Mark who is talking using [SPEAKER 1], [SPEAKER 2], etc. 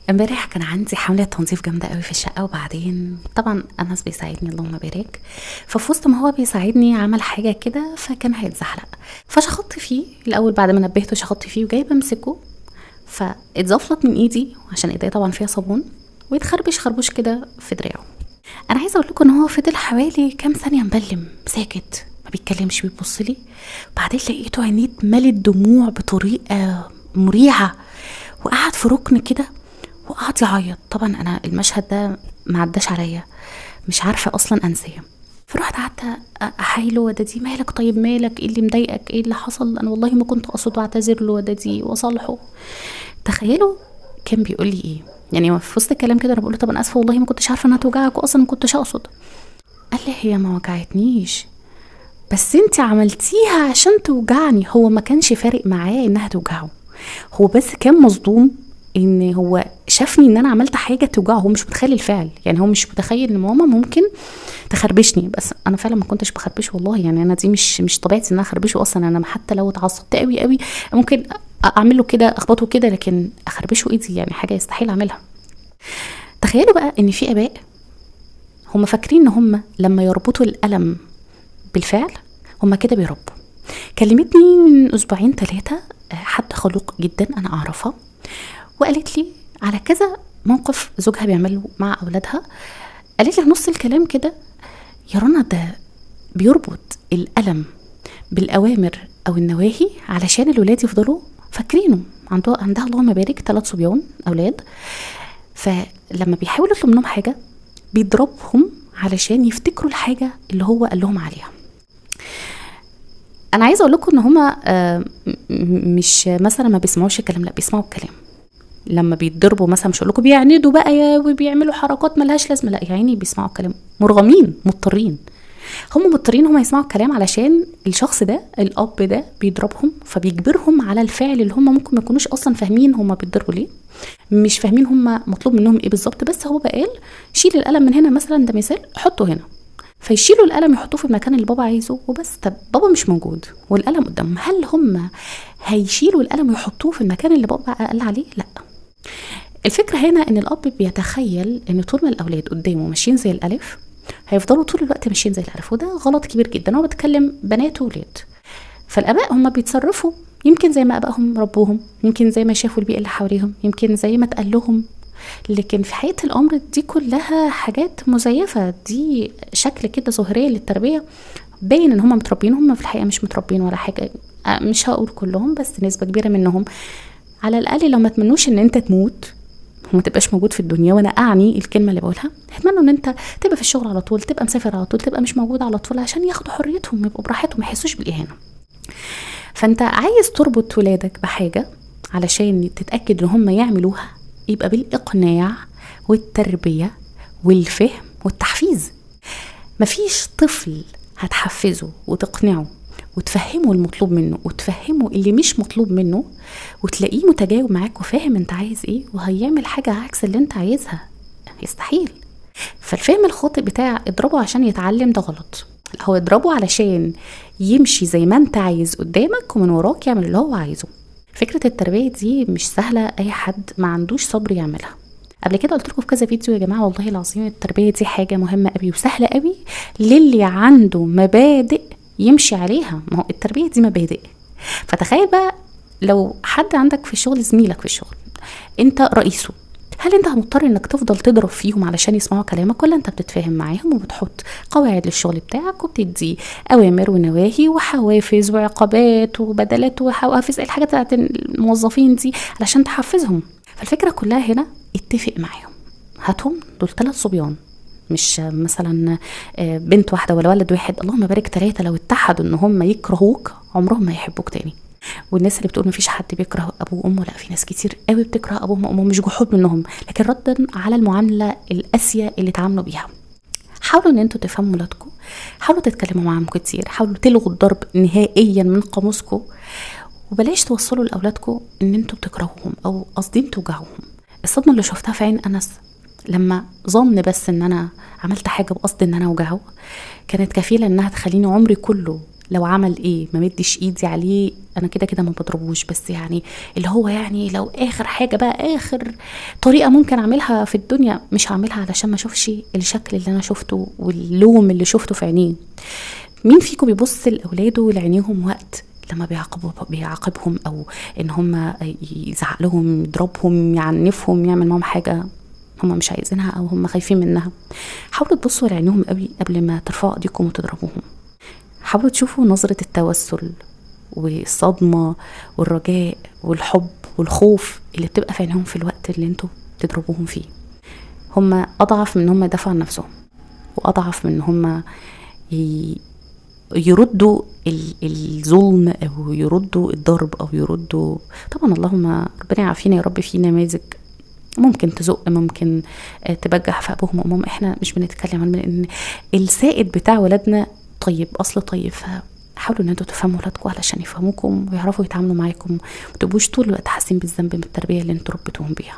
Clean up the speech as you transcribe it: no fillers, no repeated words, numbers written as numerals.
[SPEAKER 1] امبارح كان عندي حملة تنظيف جامدة قوي في الشقة، وبعدين طبعا أنس بيساعدني اللهم بارك. ففي وسط ما هو بيساعدني عمل حاجة كده فكان هيتزحلق، فشخطت فيه الأول بعد ما نبهته، شخطت فيه وجاي بمسكه فاتزفلت من ايدي عشان ايدي طبعا فيها صابون، ويتخربش خربوش كده في دراعه. انا عايزه اقول لكم ان هو فضل حوالي كام ثانيه مبلم ساكت ما بيتكلمش بيبص لي، بعدين لقيته عينيه ملت دموع بطريقه مريعه، وقعد في ركن كده وقعد يعيط. طبعا انا المشهد ده ما عداش عليا، مش عارفه اصلا انساه. فرحت قعدت احايله: ودادي مالك؟ طيب مالك؟ ايه اللي مضايقك؟ ايه اللي حصل؟ انا والله ما كنت اقصد، واعتذر له ودادي وصالحه. تخيلوا كان بيقول لي ايه، يعني في وسط الكلام كده انا بقول له: طب انا اسفه والله ما كنتش عارفه انها توجعك، واصلا ما كنتش اقصد. قال لي: هي ما وجعتنيش، بس انت عملتيها عشان توجعني. هو ما كانش فارق معاه انها توجعه، هو بس كان مصدوم ان هو شافني ان انا عملت حاجه توجعه. هو مش متخيل الفعل، يعني هو مش متخيل ان ماما ممكن تخربشني. بس انا فعلا ما كنتش بخربشه والله، يعني انا دي مش طبيعتي ان انا اخربشه اصلا. انا حتى لو اتعصبت قوي قوي ممكن اعمل له كده، اخبطه كده، لكن اخربشه ايدي يعني حاجه يستحيل اعملها. تخيلوا بقى ان في اباء هم فاكرين ان هم لما يربطوا الالم بالفعل هم كده بيربوا. كلمتني من اسبوعين 3 حد خلوق جدا انا اعرفها، وقالت لي على كذا موقف زوجها بيعمله مع اولادها. قالت لي في نص الكلام كده: يا رنا ده بيربط الألم بالأوامر أو النواهي علشان الولاد يفضلوا فاكرينه. عندها اللهم بارك 3 صبيان أولاد، فلما بيحاول يطلب منهم حاجة بيضربهم علشان يفتكروا الحاجة اللي هو قال لهم عليها. أنا عايزة أقول لكم إن هما مش مثلا ما بيسمعوش الكلام، لا بيسمعوا الكلام. لما بيتضربوا مثلا مش هقول لكم بيعندوا بقى وبيعملوا حركات ملهاش لازمه، لا يا عيني بيسمعوا الكلام، مرغمين مضطرين. هم مضطرين هم يسمعوا الكلام علشان الشخص ده الاب ده بيضربهم، فبيجبرهم على الفعل اللي هم ممكن ما يكونوش اصلا فاهمين هم بيتضربوا ليه، مش فاهمين هم مطلوب منهم ايه بالظبط. بس هو بقى قال: شيل القلم من هنا مثلا، ده مثال، حطه هنا. فيشيلوا القلم يحطوه في المكان اللي بابا عايزه وبس. طب بابا مش موجود والقلم قدامهم، هل هم هيشيلوا القلم ويحطوه في المكان اللي بابا قال عليه؟ لا. الفكرة هنا ان الاب بيتخيل ان طول ما الاولاد قدامه ماشيين زي الالف هيفضلوا طول الوقت ماشيين زي الالف، وده غلط كبير جدا. هو بتكلم بنات وولاد، فالاباء هم بيتصرفوا يمكن زي ما ابائهم ربوهم، يمكن زي ما شافوا البيئة اللي حواليهم، يمكن زي ما اتقال لهم. لكن في حقيقة الامر دي كلها حاجات مزيفة، دي شكل كده ظاهرية للتربية، باين ان هم متربين، هم في الحقيقة مش متربين ولا حاجة. مش هقول كلهم بس نسبة كبيرة منهم. على الاقل لو ما تمنوش ان انت تموت وما تبقاش موجود في الدنيا، وانا اعني الكلمه اللي بقولها، اتمنوا ان انت تبقى في الشغل على طول، تبقى مسافر على طول، تبقى مش موجود على طول، عشان ياخدوا حريتهم، يبقوا براحتهم، ما يحسوش بالاهانه. فانت عايز تربط ولادك بحاجه علشان تتاكد ان هم يعملوها، يبقى بالاقناع والتربيه والفهم والتحفيز. مفيش طفل هتحفزه وتقنعه وتفهمه المطلوب منه وتفهمه اللي مش مطلوب منه وتلاقيه متجاوب معاك وفاهم انت عايز ايه وهيعمل حاجة عكس اللي انت عايزها، يستحيل. فالفهم الخاطئ بتاع اضربه عشان يتعلم ده غلط. هو اضربه علشان يمشي زي ما انت عايز قدامك ومن وراك يعمل اللي هو عايزه. فكرة التربية دي مش سهلة، اي حد ما عندوش صبر يعملها. قبل كده قلت لكم في كذا فيديو يا جماعه والله العظيم التربيه دي حاجه مهمه قوي وسهله قوي للي عنده مبادئ يمشي عليها. ما هو التربيه دي مبادئ. فتخيل بقى لو حد عندك في الشغل، زميلك في الشغل، انت رئيسه، هل انت مضطر انك تفضل تضرب فيهم علشان يسمعوا كلامك، ولا انت بتتفاهم معاهم وبتحط قواعد للشغل بتاعك وبتدي اوامر ونواهي وحوافز وعقابات وبدلات وحوافز، الحاجات بتاعت الموظفين دي علشان تحفزهم؟ فالفكرة كلها هنا اتفق معاهم، هاتهم دول 3 صبيان، مش مثلا بنت واحدة ولا ولد واحد، اللهم بارك 3 لو اتحدوا ان هم يكرهوك عمرهم ما يحبوك تاني. والناس اللي بتقول مفيش حد بيكره ابوه وامه، لا في ناس كتير قوي بتكره ابوهم وامهم، مش جحود منهم لكن ردا على المعاملة القاسية اللي اتعاملوا بيها. حاولوا ان انتوا تفهموا ولادكم، حاولوا تتكلموا معاهم كتير، حاولوا تلغوا الضرب نهائيا من قاموسكم، وبلاش توصلوا لاولادكم ان انتوا بتكرهوهم او قاصدين توجعوهم. الصدمه اللي شفتها في عين انس لما ظن بس ان انا عملت حاجه بقصد ان انا اوجعه كانت كفيله انها تخليني عمري كله لو عمل ايه ما مدش ايدي عليه، انا كده كده ما بضربوش، بس يعني اللي هو يعني لو اخر حاجة بقى، اخر طريقة ممكن اعملها في الدنيا مش هعملها علشان ما اشوفش الشكل اللي انا شفته واللوم اللي شفته في عينيه. مين فيكم بيبص لاولاده لعينيهم وقت لما بيعاقبهم او ان هم يزعق لهم، يضربهم، يعنفهم، يعمل معهم حاجة هم مش عايزينها او هم خايفين منها؟ حاولوا تبصوا لعينيهم قوي قبل ما ترفعوا ايديكم وتضربوهم. حاولوا تشوفوا نظرة التوسل والصدمة والرجاء والحب والخوف اللي بتبقى في عينيهم في الوقت اللي انتوا تضربوهم فيه. هم اضعف من هم يدافعوا عن نفسهم، واضعف من هم يردوا الظلم او يردوا الضرب او يردوا. طبعا اللهم ربنا يعافينا يا رب، في نماذج ممكن تزق، ممكن تبجح في ابوهم وامهم، احنا مش بنتكلم عن ان السائد بتاع ولادنا طيب، اصل طيب. فحاولوا ان انتوا تفهموا ولادكم علشان يفهموكم ويعرفوا يتعاملوا معاكم، ومتبقوش طول الوقت حاسين بالذنب من التربيه اللي انتوا ربيتوهم بيها.